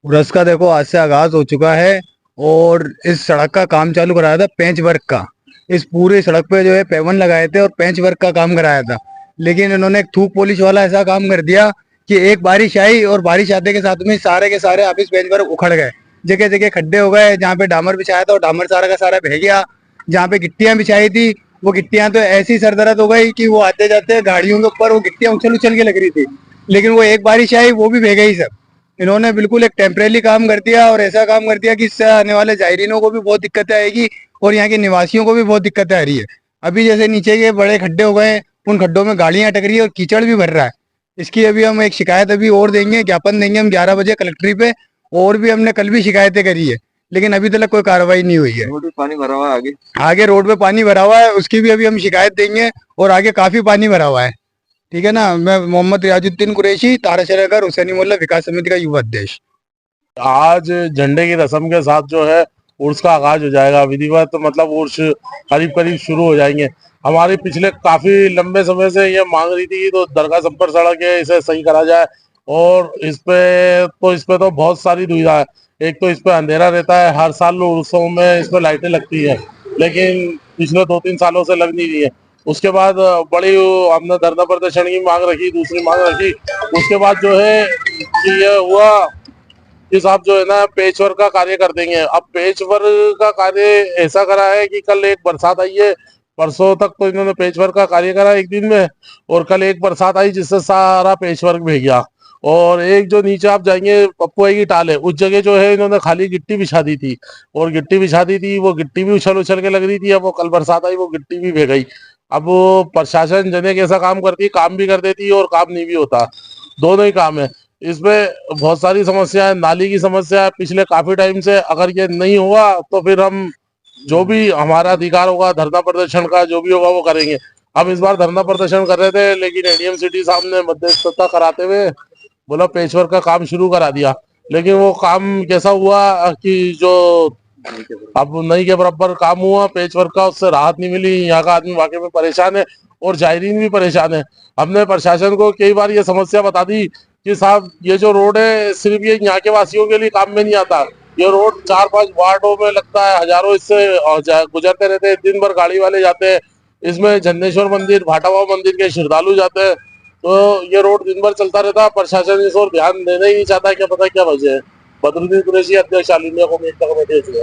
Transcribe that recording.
उर्स का देखो आज से आगाज हो चुका है। और इस सड़क का काम चालू कराया था पेंच वर्क का। इस पूरी सड़क पे जो है पेवन लगाए थे और पेंच वर्क का काम कराया था। लेकिन इन्होंने एक थूक पॉलिश वाला ऐसा काम कर दिया कि एक बारिश आई और बारिश आते के साथ में सारे के सारे ऑफिस पेंच वर्क उखड़ गए। जगह जगह खड्डे हो गए। जहाँ पे डामर बिछाया था वो डामर सारा का सारा बह गया। जहाँ पे गिट्टियां बिछाई थी वो गिट्टियां तो ऐसी सरदर्द हो गई कि वो आते जाते गाड़ियों के ऊपर वो गिट्टियां उछल उछल के लग रही थी। लेकिन वो एक बारिश आई वो भी बह गई सब। इन्होंने बिल्कुल एक टेम्परेरी काम कर दिया और ऐसा काम कर दिया कि इससे आने वाले जायरीनों को भी बहुत दिक्कतें आएगी और यहाँ के निवासियों को भी बहुत दिक्कतें आ रही है। अभी जैसे नीचे के बड़े खड्डे हो गए उन खड्डों में गाड़ियां अटक रही है और कीचड़ भी भर रहा है। इसकी अभी हम एक शिकायत अभी और देंगे, ज्ञापन देंगे हम 11 बजे कलेक्ट्री पे। और भी हमने कल भी शिकायतें करी है लेकिन अभी तक कोई कार्रवाई नहीं हुई है। रोड पे पानी भरा हुआ है आगे। आगे रोड पे पानी भरा हुआ है उसकी भी अभी हम शिकायत देंगे। और आगे काफी पानी भरा हुआ है। ठीक है ना। मैं मोहम्मद रियाजुद्दीन कुरैशी, ताराशहर नगर, हुसैनी मोहल्ला विकास समिति का युवा अध्यक्ष। आज झंडे की रस्म के साथ जो है उर्स का आगाज हो जाएगा। विधिवत मतलब उर्स करीब करीब शुरू हो जाएंगे। हमारी पिछले काफी लंबे समय से ये मांग रही थी तो दरगाह संपर्क सड़क है इसे सही करा जाए। और इस पे तो बहुत सारी दुविधा है। एक तो इस पे अंधेरा रहता है, हर साल उर्सों में इस पे लाइटें लगती है लेकिन पिछले 2-3 सालों से लग नहीं रही है। उसके बाद बड़ी हमने धरना प्रदर्शन की मांग रखी, दूसरी मांग रखी। उसके बाद जो है कि ये हुआ कि साहब जो है ना पेच वर्क का कार्य कर देंगे। अब पेच वर्क का कार्य ऐसा करा है कि कल एक बरसात आई है, परसों तक तो इन्होंने पेच वर्क का कार्य करा एक दिन में। और कल एक बरसात आई जिससे सारा पेच वर्क भीग गया। और एक जो नीचे आप जाएंगे पप्पुआई की टाल है उस जगह जो है इन्होंने खाली गिट्टी बिछा दी थी। और गिट्टी बिछा दी थी वो गिट्टी भी उछल उछल के लग रही थी। अब वो कल बरसात आई वो गिट्टी भी भीग गई। अब वो प्रशासन जने कैसा काम करती है, काम भी कर देती है और काम नहीं भी होता, दोनों ही काम है। इसमें बहुत सारी समस्या है, नाली की समस्या है पिछले काफी टाइम से। अगर ये नहीं हुआ तो फिर हम जो भी हमारा अधिकार होगा धरना प्रदर्शन का जो भी होगा वो करेंगे। हम इस बार धरना प्रदर्शन कर रहे थे लेकिन एडीएम सिटी साहब ने मध्यस्थता कराते हुए बोला पेचवर्क का काम शुरू करा दिया। लेकिन वो काम कैसा हुआ कि जो अब नहीं के बराबर काम हुआ पेचवर्क का, उससे राहत नहीं मिली। यहाँ का आदमी वाकई में परेशान है और जायरीन भी परेशान है। हमने प्रशासन को कई बार ये समस्या बता दी कि साहब ये जो रोड है सिर्फ ये यहाँ के वासियों के लिए काम में नहीं आता। ये रोड 4-5 वार्डों में लगता है, हजारों इससे गुजरते रहते हैं, दिन भर गाड़ी वाले जाते हैं। इसमें झंडेश्वर मंदिर, भाटावा मंदिर के श्रद्धालु जाते हैं। तो ये रोड दिन भर चलता रहता है। प्रशासन इस ओर ध्यान देना ही नहीं चाहता, क्या पता क्या वजह है। बदरुद्दीन कुरैशी, अध्यक्ष ऑल इंडिया कमेटी।